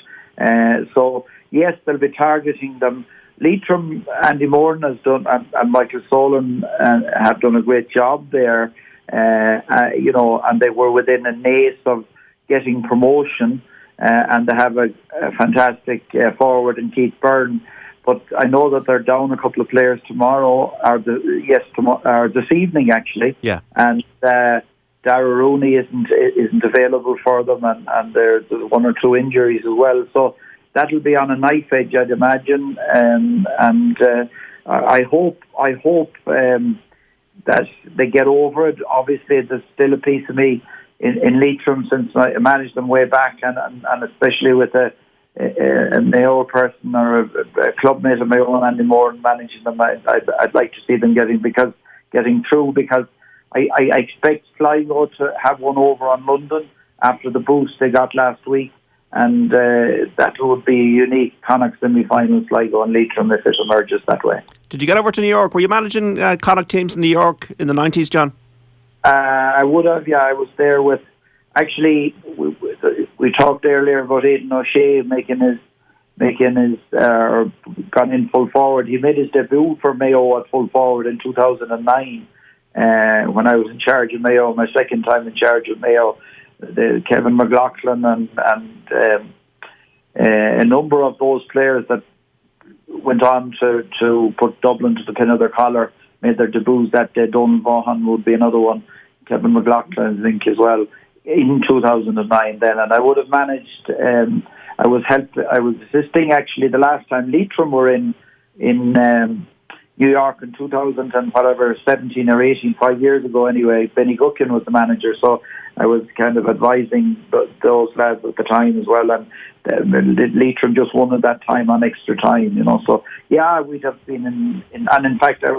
So yes, they'll be targeting them. Leitrim, Andy Moran has done, and Michael Solon have done a great job there. You know, and they were within a nace of getting promotion. and they have a fantastic forward in Keith Byrne. But I know that they're down a couple of players tomorrow, or this evening actually. Yeah. And Dara Rooney isn't available for them, and there's one or two injuries as well. So that'll be on a knife edge, I'd imagine. And I hope that they get over it. Obviously, there's still a piece of me in Leitrim, since I managed them way back, and especially with a Mayo person or a club mate of my own, Andy Moore, managing them. I'd like to see them getting through, because I expect Sligo to have one over on London after the boost they got last week, and that would be a unique Connacht semi-final, Sligo and Leitrim, if it emerges that way. Did you get over to New York? Were you managing Connacht teams in New York in the 90s, John? I would have, yeah. I was there with, actually, we talked earlier about Aidan O'Shea making his gone in full forward. He made his debut for Mayo at full forward in 2009 when I was in charge of Mayo, my second time in charge of Mayo. Kevin McLaughlin and a number of those players that went on to put Dublin to the pin of their collar made their debuts that day. Donald Vaughan would be another one. Kevin McLaughlin, I think, as well, in 2009 then. And I would have managed, I was assisting actually the last time Leitrim were in New York in 17 or 18, 5 years ago anyway. Benny Guckin was the manager, so I was kind of advising those lads at the time as well. And Leitrim just won at that time on extra time, So yeah, we'd have been and in fact I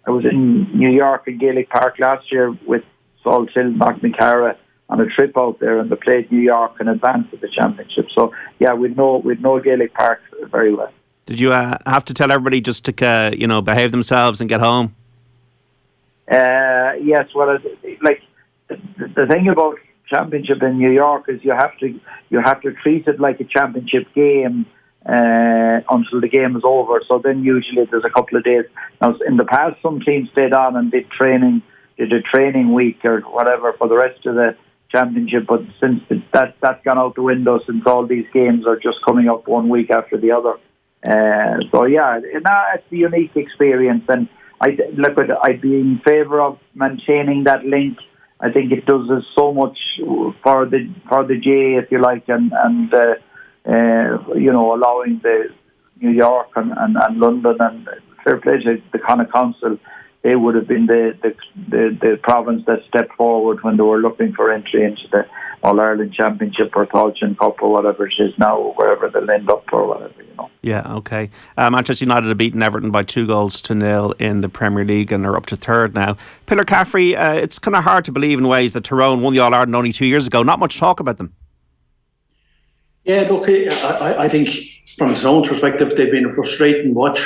was in New York in Gaelic Park last year with Saul Till, Mark McCara on a trip out there, and they played New York in advance of the championship. So yeah, we'd know Gaelic Park very well. Did you have to tell everybody just to behave themselves and get home? Yes. Well, the thing about championship in New York is you have to treat it like a championship game until the game is over. So then usually there's a couple of days. Now in the past, some teams stayed on and did a training week or whatever for the rest of the championship. But since that's gone out the window, since all these games are just coming up 1 week after the other. So yeah, it's a unique experience, and I'd be in favour of maintaining that link. I think it does us so much for the J, if you like, and allowing the New York and London, and fair play to the Connacht Council. They would have been the province that stepped forward when they were looking for entry into the All-Ireland Championship or Tailteann Cup or whatever it is now, wherever they'll end up or whatever, Yeah, okay. Manchester United have beaten Everton by 2-0 in the Premier League and are up to third now. Pillar Caffrey, it's kind of hard to believe in ways that Tyrone won the All-Ireland only 2 years ago. Not much talk about them. Yeah, look, I think from his own perspective, they've been a frustrating watch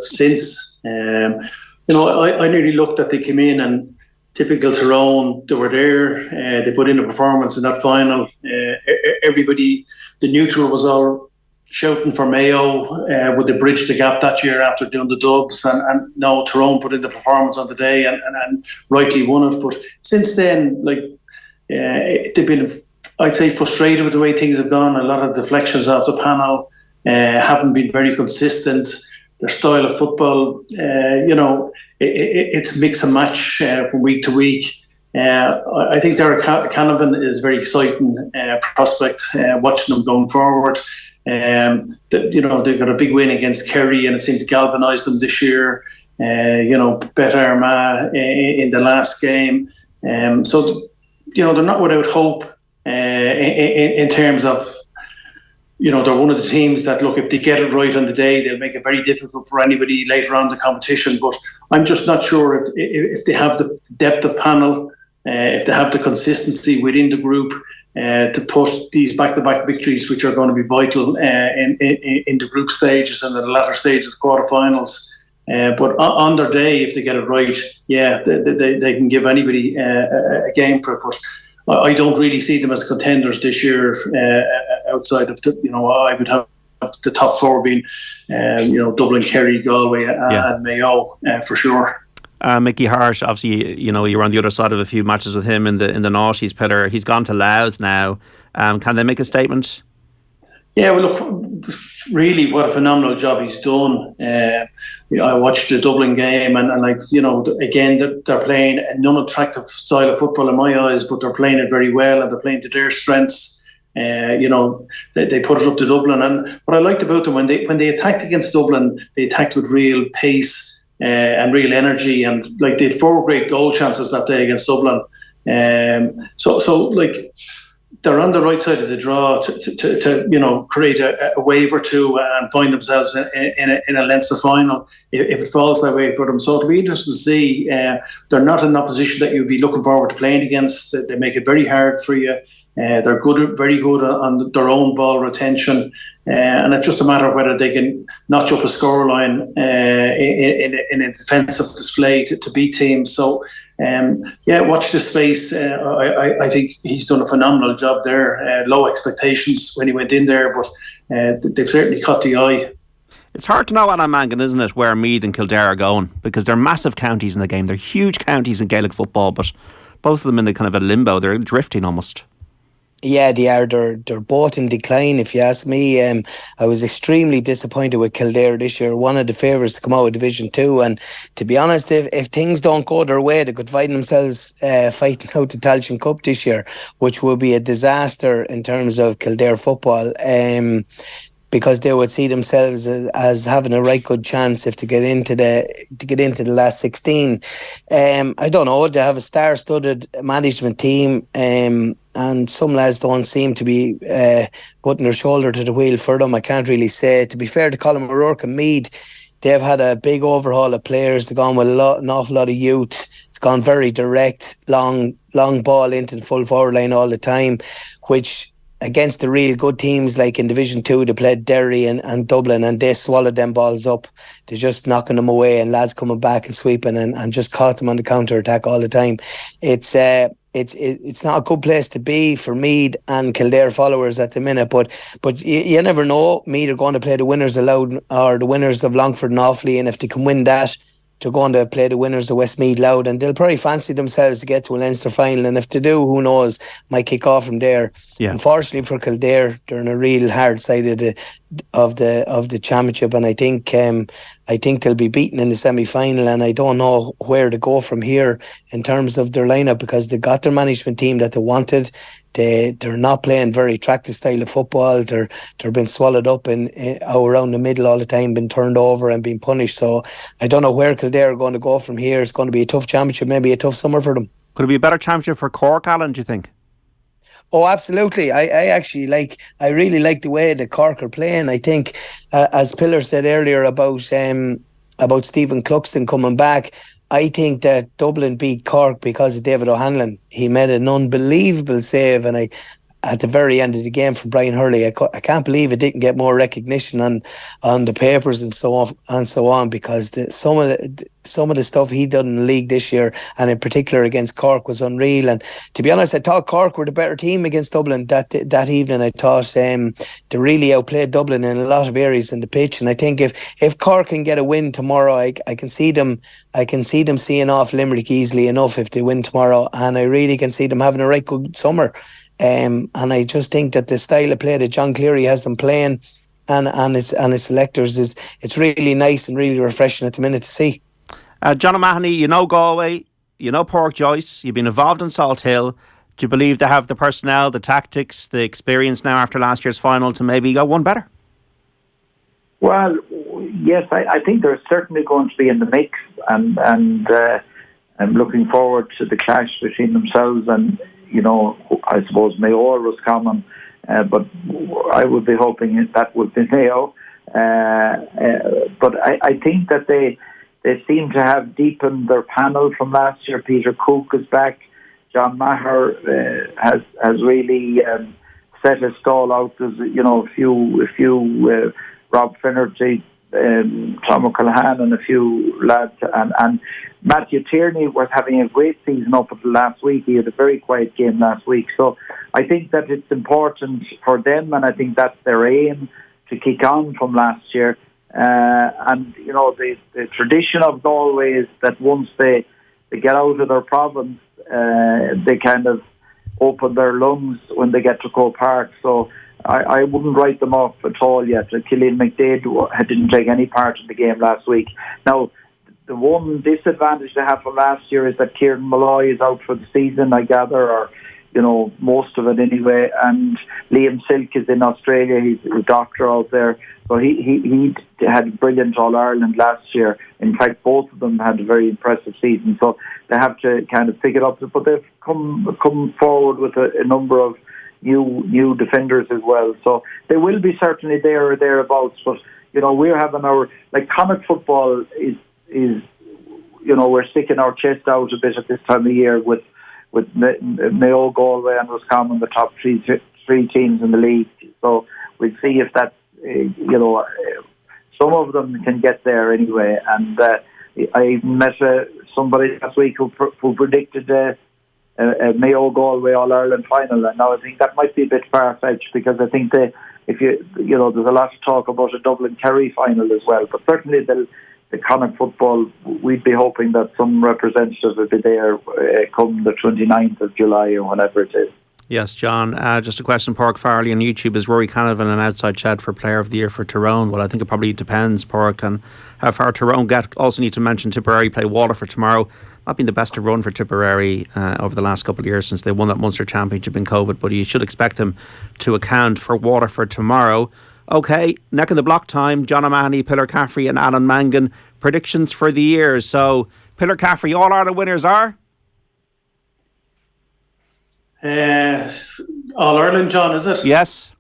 since. I nearly looked that they came in and typical Tyrone, they were there, they put in a performance in that final. Everybody, the neutral was all shouting for Mayo, would they bridge the gap that year after doing the Dubs, and now Tyrone put in the performance on the day and rightly won it. But since then, they've been, I'd say, frustrated with the way things have gone. A lot of deflections off the panel, haven't been very consistent. Their style of football, it's mix and match from week to week. I think Derek Canavan is a very exciting prospect, watching them going forward. They've got a big win against Kerry and it seemed to galvanise them this year. Bet Armagh in the last game. So, they're not without hope in terms of, they're one of the teams that, look, if they get it right on the day, they'll make it very difficult for anybody later on in the competition. But I'm just not sure if they have the depth of panel, if they have the consistency within the group to put these back-to-back victories, which are going to be vital in the group stages and the latter stages, quarterfinals. But on their day, if they get it right, yeah, they can give anybody a game for it. But I don't really see them as contenders this year. Outside of I would have the top four being, Dublin, Kerry, Galway, and Mayo for sure. Mickey Hart, obviously, you were on the other side of a few matches with him in the noughties, Pillar. He's gone to Louth now. Can they make a statement Yeah, well, look, really, what a phenomenal job he's done. I watched the Dublin game, and like, again, they're playing an unattractive style of football in my eyes, but they're playing it very well, and they're playing to their strengths. They put it up to Dublin, and what I liked about them when they attacked against Dublin, they attacked with real pace and real energy, and like they had 4 great goal chances that day against Dublin. So like, they're on the right side of the draw to create a wave or two and find themselves in a Leinster final if it falls that way for them. So it'll be interesting to see. They're not in an opposition that you'd be looking forward to playing against. They make it very hard for you. They're very good on their own ball retention, and it's just a matter of whether they can notch up a scoreline in a defensive display to beat teams. So. Watch this space. I think he's done a phenomenal job there. Low expectations when he went in there, but they've certainly caught the eye. It's hard to know, Alan Mangan, isn't it, where Meath and Kildare are going, because they're massive counties in the game. They're huge counties in Gaelic football, but both of them in a kind of a limbo. They're drifting almost. Yeah, they are. They're both in decline, if you ask me. I was extremely disappointed with Kildare this year. One of the favourites to come out of Division 2. And to be honest, if things don't go their way, they could find themselves fighting out the Tailteann Cup this year, which will be a disaster in terms of Kildare football. Because they would see themselves as having a right good chance if to get into the last 16. I don't know. They have a star-studded management team, and some lads don't seem to be putting their shoulder to the wheel for them. I can't really say. To be fair to Colin O'Rourke and Meath, they've had a big overhaul of players. They've gone with an awful lot of youth. It's gone very direct, long ball into the full forward line all the time, which, against the real good teams like in Division 2, they played Derry and Dublin, and they swallowed them balls up. They're just knocking them away, and lads coming back and sweeping and just caught them on the counter attack all the time. It's not a good place to be for Meath and Kildare followers at the minute, but you never know. Meath are going to play the winners of Louth or the winners of Longford and Offaly, and if they can win that, they're going to play the winners of Westmeath Louth, and they'll probably fancy themselves to get to a Leinster final. And if they do, who knows, might kick off from there. Yeah. Unfortunately for Kildare, they're on a real hard side of the championship, and I think they'll be beaten in the semi-final. And I don't know where to go from here in terms of their lineup, because they got their management team that they wanted. They're not playing very attractive style of football. They're being swallowed up in around the middle all the time, been turned over and being punished. So I don't know where Kildare are going to go from here. It's going to be a tough championship, maybe a tough summer for them. Could it be a better championship for Cork, Alan, do you think? Oh, absolutely. I really like the way the Cork are playing. I think, as Pillar said earlier about Stephen Cluxton coming back, I think that Dublin beat Cork because of David O'Hanlon. He made an unbelievable save, and at the very end of the game from Brian Hurley, I can't believe it didn't get more recognition on the papers and so on, because some of the stuff he done in the league this year, and in particular against Cork, was unreal. And to be honest, I thought Cork were the better team against Dublin that evening. I thought they really outplayed Dublin in a lot of areas in the pitch, and I think if Cork can get a win tomorrow, I can see them seeing off Limerick easily enough if they win tomorrow, and I really can see them having a right good summer. And I just think that the style of play that John Cleary has them playing and his selectors it's really nice and really refreshing at the minute to see. John O'Mahony, you know Galway, you know Pork Joyce, you've been involved in Salt Hill. Do you believe they have the personnel, the tactics, the experience now after last year's final to maybe go one better? Well, yes, I think they're certainly going to be in the mix, and I'm looking forward to the clash between themselves and, I suppose Mayo or Roscommon, but I would be hoping that would be Mayo. But I think that they seem to have deepened their panel from last year. Peter Cook is back. John Maher has really set his stall out. There's a few Rob Finnerty, Tom O'Callaghan, and a few lads, and Matthew Tierney was having a great season up until last week. He had a very quiet game last week, so I think that it's important for them, and I think that's their aim, to kick on from last year. And the tradition of Galway is that once they get out of their province, they kind of open their lungs when they get to Croke Park. So I wouldn't write them off at all yet. Killian McDade didn't take any part in the game last week. Now, the one disadvantage they have from last year is that Kieran Malloy is out for the season, I gather, or most of it anyway. And Liam Silk is in Australia. He's a doctor out there. So he had a brilliant All-Ireland last year. In fact, both of them had a very impressive season. So they have to kind of pick it up. But they've come forward with a number of new defenders as well. So they will be certainly there or thereabouts. But, we're having our... Like, Connacht football is we're sticking our chest out a bit at this time of year with Mayo, Galway and Roscommon, the top three teams in the league. So we'll see if that, some of them can get there anyway. And I met somebody last week who predicted a Mayo Galway All Ireland final, and now I think that might be a bit far fetched, because I think there's a lot of talk about a Dublin Kerry final as well. But certainly the Connacht football, we'd be hoping that some representatives will be there come the 29th of July or whenever it is. Yes, John. Just a question, Pádraig Farley on YouTube. Is Rory Canavan an outside chat for Player of the Year for Tyrone? Well, I think it probably depends, Pádraig, on how far Tyrone get. Also need to mention Tipperary play Waterford tomorrow. Not been the best to run for Tipperary over the last couple of years since they won that Munster Championship in COVID, but you should expect them to account for Waterford tomorrow. Okay, neck of the block time. John O'Mahony, Pillar Caffrey and Alan Mangan. Predictions for the year. So, Pillar Caffrey, all Ireland winners are? All Ireland, John, is it? Yes.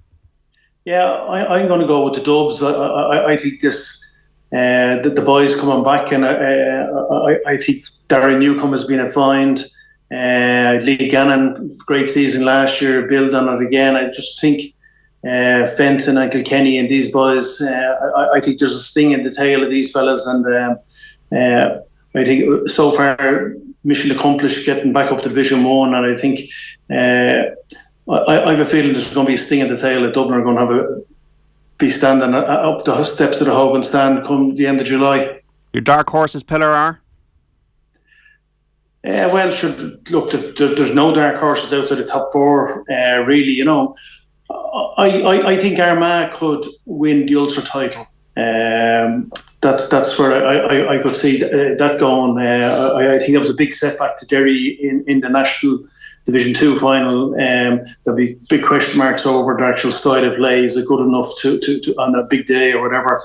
Yeah, I'm going to go with the Dubs. I think this the boys coming back, and I think Darren Newcombe has been a find. Lee Gannon, great season last year, build on it again. I just think Fenton and Kilkenny and these boys, I think there's a sting in the tail of these fellas, and I think so far mission accomplished, getting back up to Division 1, and I think I have a feeling there's going to be a sting in the tail. That Dublin are going to be standing up the steps of the Hogan stand come the end of July. Your dark horses, Pillar, are? Well, look, there's no dark horses outside the top four, really, I think Armagh could win the Ulster title. That's where I could see that going. I think that was a big setback to Derry in the National Division 2 final. There'll be big question marks over the actual side of play. Is it good enough to on a big day or whatever?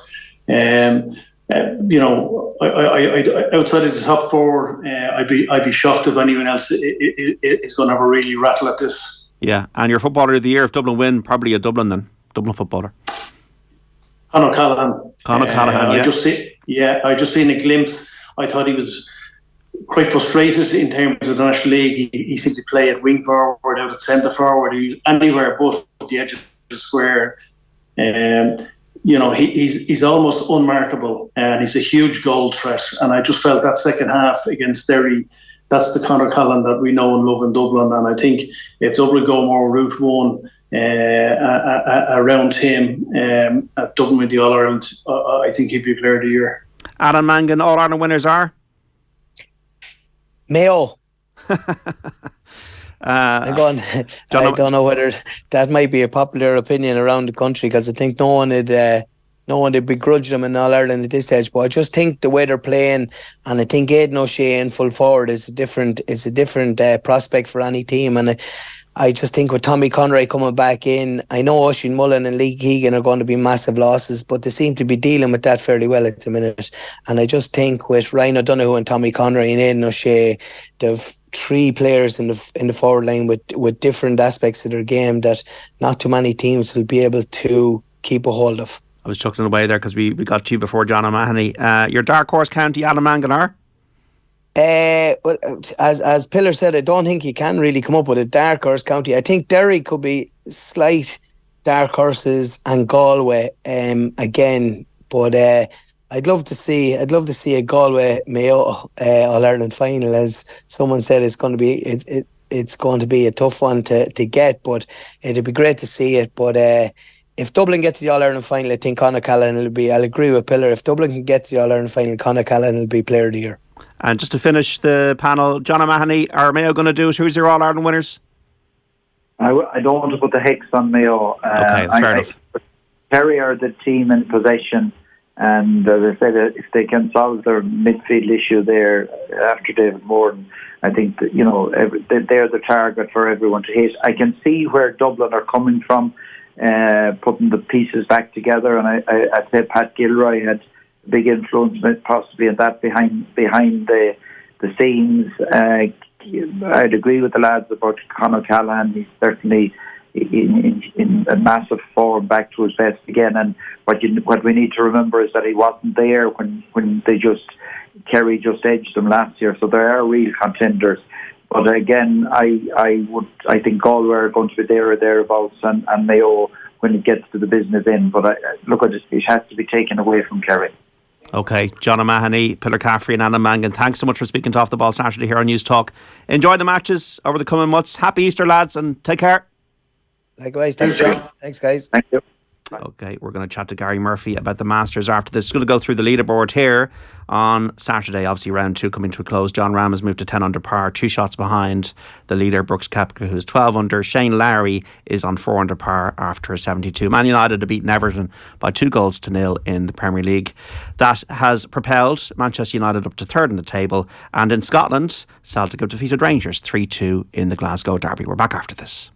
Outside of the top four, I'd be shocked if anyone else is going to have a really rattle at this. Yeah, and your footballer of the year, if Dublin win, probably a Dublin footballer. Conor O'Callaghan. Yeah. I just seen a glimpse. I thought he was quite frustrated in terms of the National League. He seemed to play at wing forward, out at centre forward, anywhere but the edge of the square. He's almost unmarkable, and he's a huge goal threat. And I just felt that second half against Derry, that's the Conor O'Callaghan that we know and love in Dublin. And I think if Dublin go more route one around him at Dublin with the All Ireland, I think he'd be Player of the Year. Alan Mangan, All Ireland winners are? Mayo. I don't know whether that might be a popular opinion around the country, because I think no one would begrudge them in All Ireland at this stage. But I just think the way they're playing, and I think Aidan O'Shea in full forward is a different prospect for any team. And I just think with Tommy Conroy coming back in, I know Oisin Mullen and Lee Keegan are going to be massive losses, but they seem to be dealing with that fairly well at the minute. And I just think with Ryan O'Donoghue and Tommy Conroy and Aidan O'Shea, they've three players in the forward line with different aspects of their game that not too many teams will be able to keep a hold of. I was chuckling away there because we got to you before John O'Mahony. Your dark horse county, Alan Mangan, are? Well, as Pillar said, I don't think you can really come up with a dark horse county. I think Derry could be slight dark horses, and Galway again. But I'd love to see a Galway Mayo All Ireland final. As someone said, it's going to be a tough one to get, but it'd be great to see it. But if Dublin gets to the All Ireland final, I think Conor O'Callaghan will be. I'll agree with Pillar. If Dublin can get to the All Ireland final, Conor O'Callaghan will be Player of the Year. And just to finish the panel, John O'Mahony, are Mayo going to do it? Who's your All Ireland winners? I don't want to put the hex on Mayo. Okay, that's fair enough. Kerry are the team in possession, and as I said, if they can solve their midfield issue there after David Moran, I think that, they're the target for everyone to hit. I can see where Dublin are coming from, putting the pieces back together, and I'd say Pat Gilroy had a big influence possibly in that behind the scenes. I'd agree with the lads about Conor Callahan. He's certainly in a massive form, back to his best again. And what we need to remember is that he wasn't there when Kerry just edged them last year. So there are real contenders. But again, I think Galway are going to be there or thereabouts, and Mayo when it gets to the business end. But it has to be taken away from Kerry. Okay, John O'Mahony, Pillar Caffrey and Alan Mangan, thanks so much for speaking to Off the Ball Saturday here on News Talk. Enjoy the matches over the coming months. Happy Easter, lads, and take care. Likewise, thanks, John. Thanks, guys. Thank you. Okay, we're going to chat to Gary Murphy about the Masters after this. It's going to go through the leaderboard here on Saturday. Obviously, round 2 coming to a close. John Ram has moved to 10 under par, 2 shots behind the leader, Brooks Koepka, who's 12 under. Shane Lowry is on 4 under par after a 72. Man United have beaten Everton by 2-0 in the Premier League. That has propelled Manchester United up to 3rd in the table. And in Scotland, Celtic have defeated Rangers 3-2 in the Glasgow Derby. We're back after this.